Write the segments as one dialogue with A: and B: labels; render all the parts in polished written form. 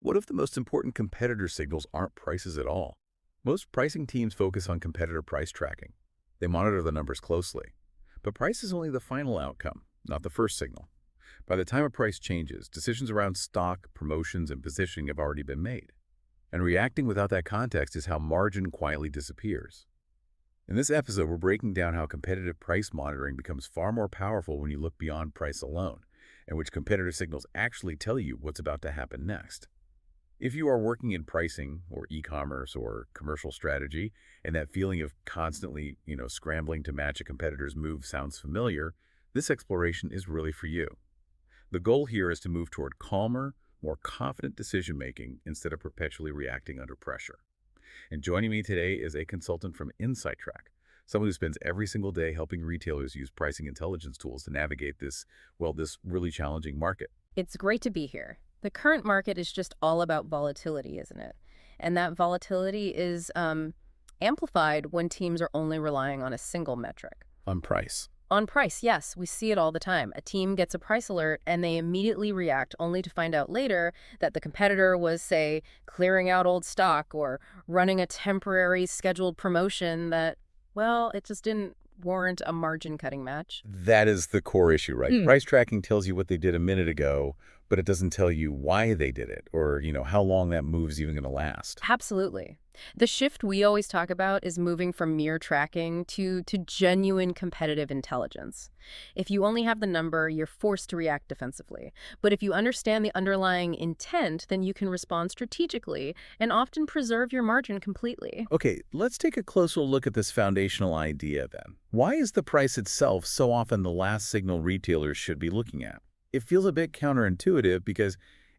A: What if the most important competitor signals aren't prices at all? Most pricing teams focus on competitor price tracking. They monitor the numbers closely. But price is only the final outcome, not the first signal. By the time a price changes, decisions around stock, promotions, and positioning have already been made. And reacting without that context is how margin quietly disappears. In this episode, we're breaking down how competitive price monitoring becomes far more powerful when you look beyond price alone, and which competitor signals actually tell you what's about to happen next. If you are working in pricing or e-commerce or commercial strategy, and that feeling of constantly, scrambling to match a competitor's move sounds familiar, this exploration is really for you. The goal here is to move toward calmer, more confident decision-making instead of perpetually reacting under pressure. And joining me today is a consultant from InsightTrack, someone who spends every single day helping retailers use pricing intelligence tools to navigate this really challenging market.
B: It's great to be here. The current market is just all about volatility, isn't it? And that volatility is amplified when teams are only relying on a single metric.
A: On price.
B: On price, yes, we see it all the time. A team gets a price alert and they immediately react only to find out later that the competitor was, say, clearing out old stock or running a temporary scheduled promotion that, well, it just didn't warrant a margin-cutting match.
A: That is the core issue, right? Price tracking tells you what they did a minute ago, but it doesn't tell you why they did it or, how long that move is even going to last.
B: Absolutely. The shift we always talk about is moving from mere tracking to genuine competitive intelligence. If you only have the number, you're forced to react defensively. But if you understand the underlying intent, then you can respond strategically and often preserve your margin completely.
A: Okay, let's take a closer look at this foundational idea then. Why is the price itself so often the last signal retailers should be looking at? It feels a bit counterintuitive because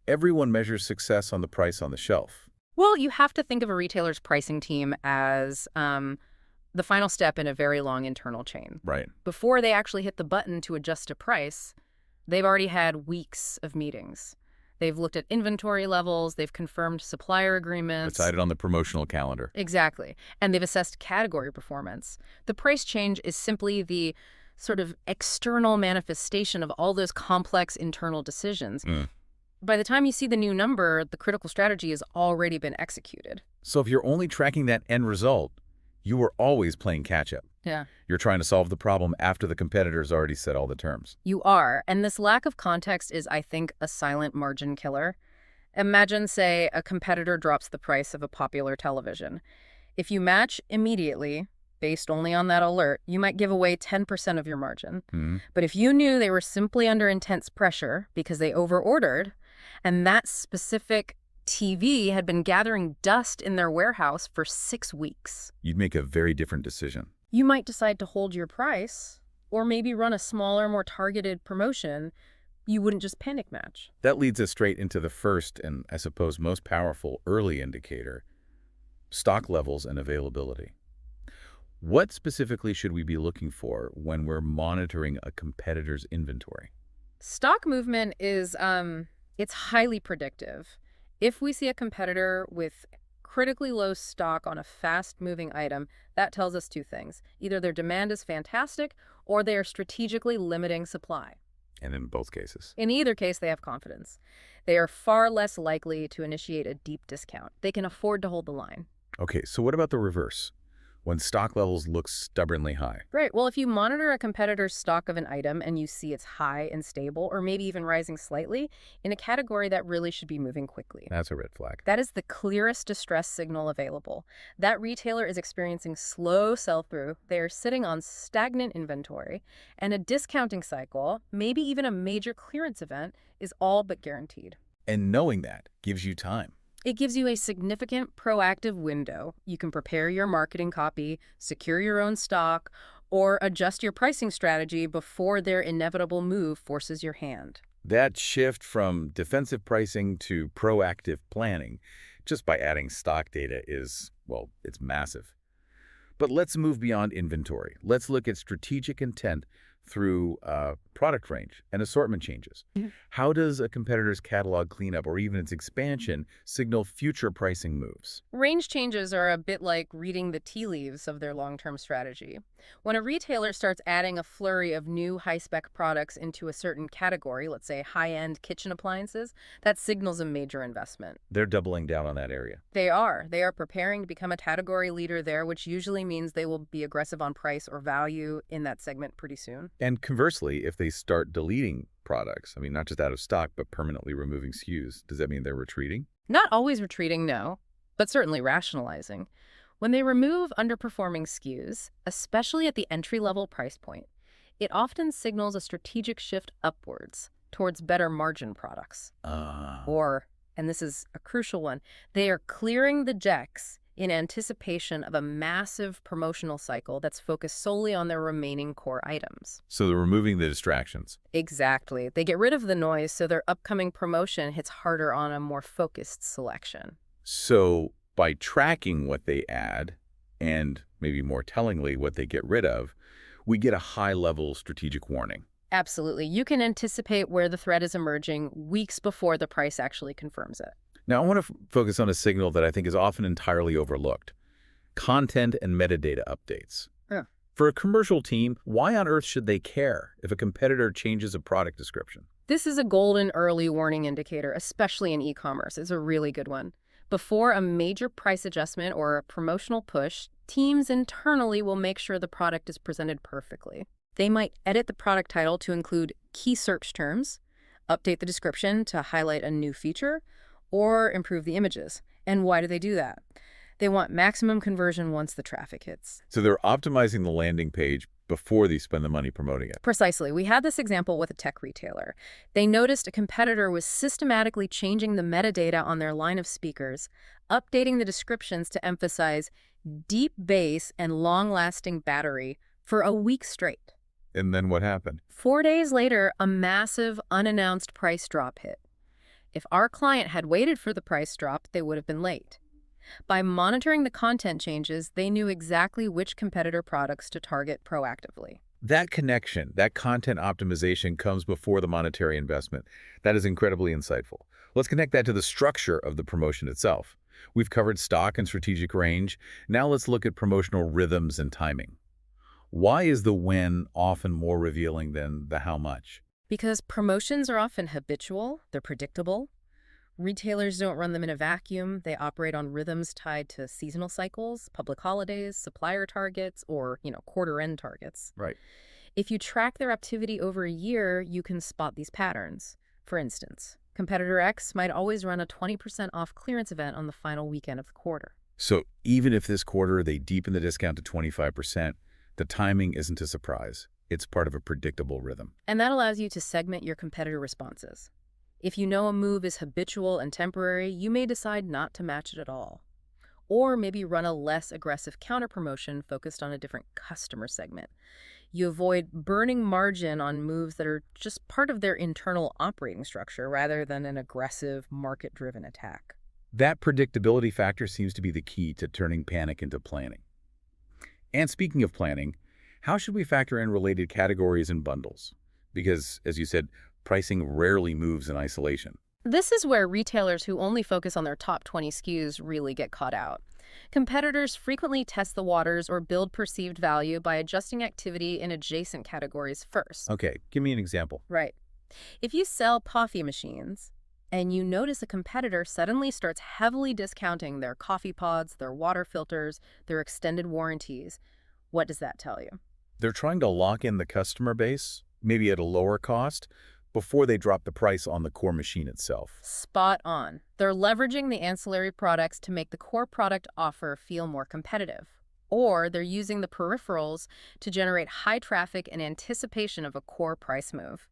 A: everyone measures success on the price on the shelf.
B: Well, you have to think of a retailer's pricing team as the final step in a very long internal chain.
A: Right.
B: Before they actually hit the button to adjust a price, they've already had weeks of meetings. They've looked at inventory levels, they've confirmed supplier agreements.
A: Decided on the promotional calendar.
B: Exactly. And they've assessed category performance. The price change is simply the sort of external manifestation of all those complex internal decisions. By the time you see the new number, the critical strategy has already been executed.
A: So if you're only tracking that end result, you are always playing catch-up.
B: Yeah.
A: You're trying to solve the problem after the competitor's already set all the terms.
B: You are. And this lack of context is, I think, a silent margin killer. Imagine, say, a competitor drops the price of a popular television. If you match immediately, based only on that alert, you might give away 10% of your margin. But if you knew they were simply under intense pressure because they overordered, and that specific TV had been gathering dust in their warehouse for 6 weeks,
A: You'd make a very different decision.
B: you might decide to hold your price or maybe run a smaller, more targeted promotion. You wouldn't just panic match.
A: That leads us straight into the first and, I suppose, most powerful early indicator, stock levels and availability. What specifically should we be looking for when we're monitoring a competitor's inventory?
B: Stock movement is it's highly predictive. If we see a competitor with critically low stock on a fast-moving item, that tells us two things. Either their demand is fantastic or they are strategically limiting supply.
A: And in both cases.
B: In either case, they have confidence. They are far less likely to initiate a deep discount. They can afford to hold the line.
A: Okay, so what about the reverse? When stock levels look stubbornly high?
B: Right. Well, if you monitor a competitor's stock of an item and you see it's high and stable, or maybe even rising slightly, in a category that really should be moving quickly.
A: That's a red flag.
B: That is the clearest distress signal available. That retailer is experiencing slow sell-through, they are sitting on stagnant inventory, and a discounting cycle, maybe even a major clearance event, is all but guaranteed.
A: And knowing that gives you time.
B: It gives you a significant proactive window. You can prepare your marketing copy, secure your own stock, or adjust your pricing strategy before their inevitable move forces your hand.
A: That shift from defensive pricing to proactive planning, just by adding stock data is, it's massive. But let's move beyond inventory. Let's look at strategic intent through product range and assortment changes.
B: Yeah.
A: How does a competitor's catalog cleanup or even its expansion signal future pricing moves?
B: Range changes are a bit like reading the tea leaves of their long-term strategy. When a retailer starts adding a flurry of new high-spec products into a certain category, let's say high-end kitchen appliances, that signals a major investment.
A: They're doubling down on that area.
B: They are. They are preparing to become a category leader there, which usually means they will be aggressive on price or value in that segment pretty soon.
A: And conversely, if they start deleting products, I mean, not just out of stock, but permanently removing SKUs, does that mean they're retreating?
B: Not always retreating, no, but certainly rationalizing. When they remove underperforming SKUs, especially at the entry-level price point, it often signals a strategic shift upwards towards better margin products.
A: Ah.
B: Or, and this is a crucial one, they are clearing the decks in anticipation of a massive promotional cycle that's focused solely on their remaining core items.
A: So they're removing the distractions.
B: Exactly. They get rid of the noise so their upcoming promotion hits harder on a more focused selection.
A: So by tracking what they add, and maybe more tellingly what they get rid of, we get a high-level strategic warning.
B: Absolutely. You can anticipate where the threat is emerging weeks before the price actually confirms it.
A: Now, I want to focus on a signal that I think is often entirely overlooked: content and metadata updates.
B: Yeah.
A: For a commercial team, why on earth should they care if a competitor changes a product description?
B: This is a golden early warning indicator, especially in e-commerce. It's a really good one. Before a major price adjustment or a promotional push, teams internally will make sure the product is presented perfectly. They might edit the product title to include key search terms, update the description to highlight a new feature, or improve the images. And why do they do that? They want maximum conversion once the traffic hits.
A: So they're optimizing the landing page before they spend the money promoting it.
B: Precisely. We had this example with a tech retailer. They noticed a competitor was systematically changing the metadata on their line of speakers, updating the descriptions to emphasize deep bass and long-lasting battery for a week straight.
A: And then what happened?
B: 4 days later, a massive, unannounced price drop hit. If our client had waited for the price drop, they would have been late. By monitoring the content changes, they knew exactly which competitor products to target proactively.
A: That connection, that content optimization comes before the monetary investment. That is incredibly insightful. Let's connect that to the structure of the promotion itself. We've covered stock and strategic range. Now let's look at promotional rhythms and timing. Why is the when often more revealing than the how much?
B: Because promotions are often habitual, they're predictable. Retailers don't run them in a vacuum. They operate on rhythms tied to seasonal cycles, public holidays, supplier targets, or, quarter-end targets.
A: Right.
B: If you track their activity over a year, you can spot these patterns. For instance, competitor X might always run a 20% off clearance event on the final weekend of the quarter.
A: So even if this quarter they deepen the discount to 25%, the timing isn't a surprise. It's part of a predictable rhythm.
B: And that allows you to segment your competitor responses. If you know a move is habitual and temporary, you may decide not to match it at all. Or maybe run a less aggressive counter-promotion focused on a different customer segment. You avoid burning margin on moves that are just part of their internal operating structure rather than an aggressive, market-driven attack.
A: That predictability factor seems to be the key to turning panic into planning. And speaking of planning, how should we factor in related categories and bundles? Because, as you said, pricing rarely moves in isolation.
B: This is where retailers who only focus on their top 20 SKUs really get caught out. Competitors frequently test the waters or build perceived value by adjusting activity in adjacent categories first.
A: Okay, give me an example.
B: Right. If you sell coffee machines and you notice a competitor suddenly starts heavily discounting their coffee pods, their water filters, their extended warranties, what does that tell you?
A: They're trying to lock in the customer base, maybe at a lower cost, before they drop the price on the core machine itself.
B: Spot on. They're leveraging the ancillary products to make the core product offer feel more competitive. Or they're using the peripherals to generate high traffic in anticipation of a core price move.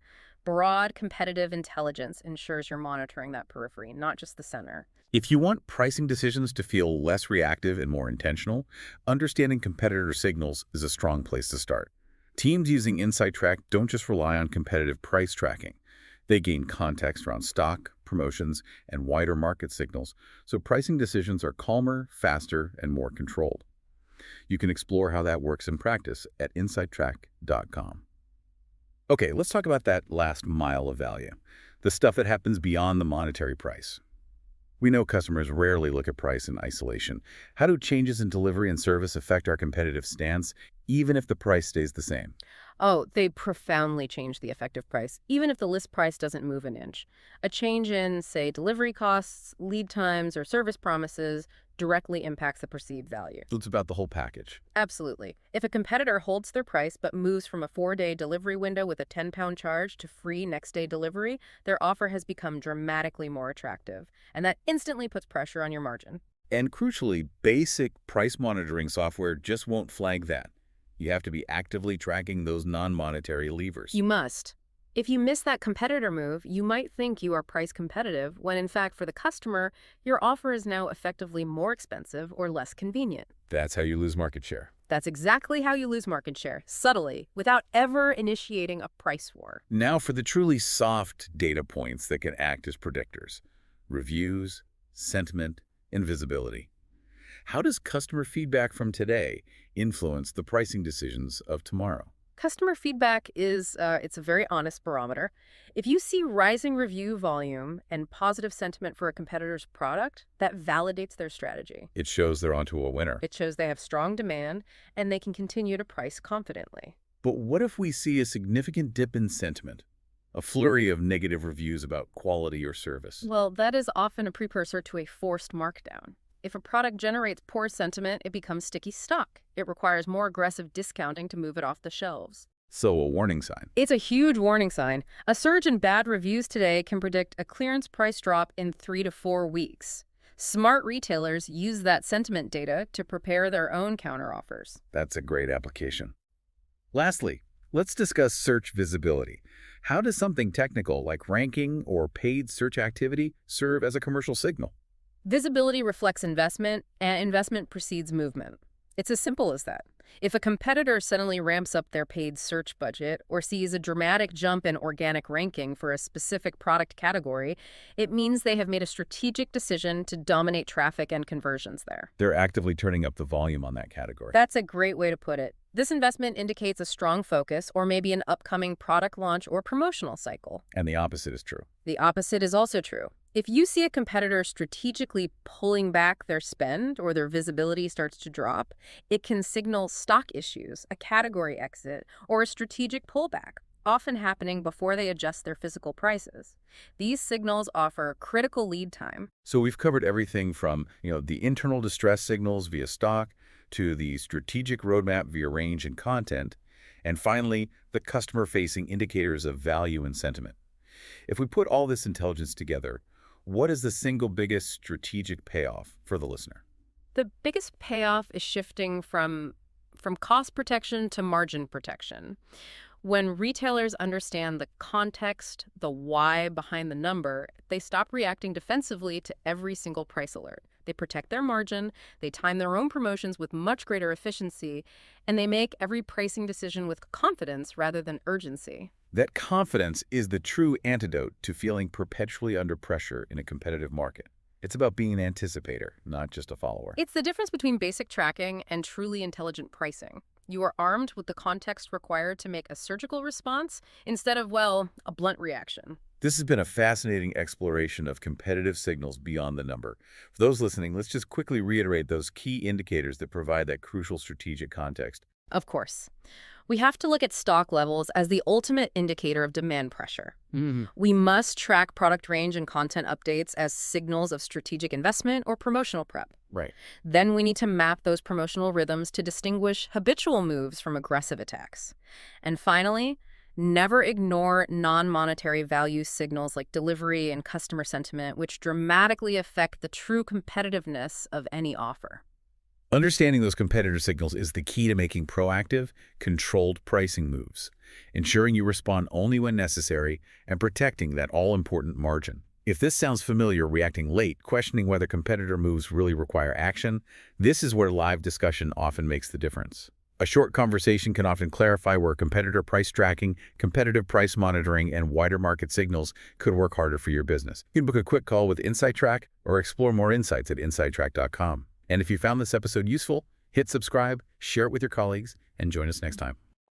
B: Broad competitive intelligence ensures you're monitoring that periphery, not just the center.
A: If you want pricing decisions to feel less reactive and more intentional, understanding competitor signals is a strong place to start. Teams using Insight Track don't just rely on competitive price tracking. They gain context around stock, promotions, and wider market signals, so pricing decisions are calmer, faster, and more controlled. You can explore how that works in practice at insighttrack.com. Okay, let's talk about that last mile of value, the stuff that happens beyond the monetary price. We know customers rarely look at price in isolation. How do changes in delivery and service affect our competitive stance, even if the price stays the same?
B: Oh, they profoundly change the effective price, even if the list price doesn't move an inch. A change in, say, delivery costs, lead times, or service promises directly impacts the perceived value.
A: So it's about the whole package.
B: Absolutely. If a competitor holds their price but moves from a 4-day delivery window with a £10 charge to free next-day delivery, their offer has become dramatically more attractive, and that instantly puts pressure on your margin.
A: And crucially, basic price monitoring software just won't flag that. You have to be actively tracking those non-monetary levers.
B: You must. If you miss that competitor move, you might think you are price competitive, when in fact for the customer, your offer is now effectively more expensive or less convenient.
A: That's how you lose market share.
B: That's exactly how you lose market share, subtly, without ever initiating a price war.
A: Now for the truly soft data points that can act as predictors. Reviews, sentiment, and visibility. How does customer feedback from today influence the pricing decisions of tomorrow?
B: Customer feedback is, it's a very honest barometer. If you see rising review volume and positive sentiment for a competitor's product, that validates their strategy.
A: It shows they're onto a winner.
B: It shows they have strong demand and they can continue to price confidently.
A: But what if we see a significant dip in sentiment? A flurry of negative reviews about quality or service?
B: Well, that is often a precursor to a forced markdown. If a product generates poor sentiment, it becomes sticky stock. It requires more aggressive discounting to move it off the shelves.
A: So a warning sign.
B: It's a huge warning sign. A surge in bad reviews today can predict a clearance price drop in 3 to 4 weeks. Smart retailers use that sentiment data to prepare their own counteroffers.
A: That's a great application. Lastly, let's discuss search visibility. How does something technical like ranking or paid search activity serve as a commercial signal?
B: Visibility reflects investment, and investment precedes movement. It's as simple as that. If a competitor suddenly ramps up their paid search budget or sees a dramatic jump in organic ranking for a specific product category, it means they have made a strategic decision to dominate traffic and conversions there.
A: They're actively turning up the volume on that category.
B: That's a great way to put it. This investment indicates a strong focus or maybe an upcoming product launch or promotional cycle.
A: And the opposite is true.
B: The opposite is also true. If you see a competitor strategically pulling back their spend or their visibility starts to drop, it can signal stock issues, a category exit, or a strategic pullback, often happening before they adjust their physical prices. These signals offer critical lead time.
A: So we've covered everything from, the internal distress signals via stock to the strategic roadmap via range and content, and finally, the customer-facing indicators of value and sentiment. If we put all this intelligence together, what is the single biggest strategic payoff for the listener?
B: The biggest payoff is shifting from cost protection to margin protection. When retailers understand the context, the why behind the number, they stop reacting defensively to every single price alert. They protect their margin, they time their own promotions with much greater efficiency, and they make every pricing decision with confidence rather than urgency.
A: That confidence is the true antidote to feeling perpetually under pressure in a competitive market. It's about being an anticipator, not just a follower.
B: It's the difference between basic tracking and truly intelligent pricing. You are armed with the context required to make a surgical response instead of, well, a blunt reaction.
A: This has been a fascinating exploration of competitive signals beyond the number. For those listening, let's just quickly reiterate those key indicators that provide that crucial strategic context.
B: Of course. We have to look at stock levels as the ultimate indicator of demand pressure. We must track product range and content updates as signals of strategic investment or promotional prep.
A: Right.
B: Then we need to map those promotional rhythms to distinguish habitual moves from aggressive attacks. And finally, never ignore non-monetary value signals like delivery and customer sentiment, which dramatically affect the true competitiveness of any offer.
A: Understanding those competitor signals is the key to making proactive, controlled pricing moves, ensuring you respond only when necessary and protecting that all-important margin. If this sounds familiar, reacting late, questioning whether competitor moves really require action, this is where live discussion often makes the difference. A short conversation can often clarify where competitor price tracking, competitive price monitoring, and wider market signals could work harder for your business. You can book a quick call with InsightTrack or explore more insights at insighttrack.com. And if you found this episode useful, hit subscribe, share it with your colleagues, and join us next time.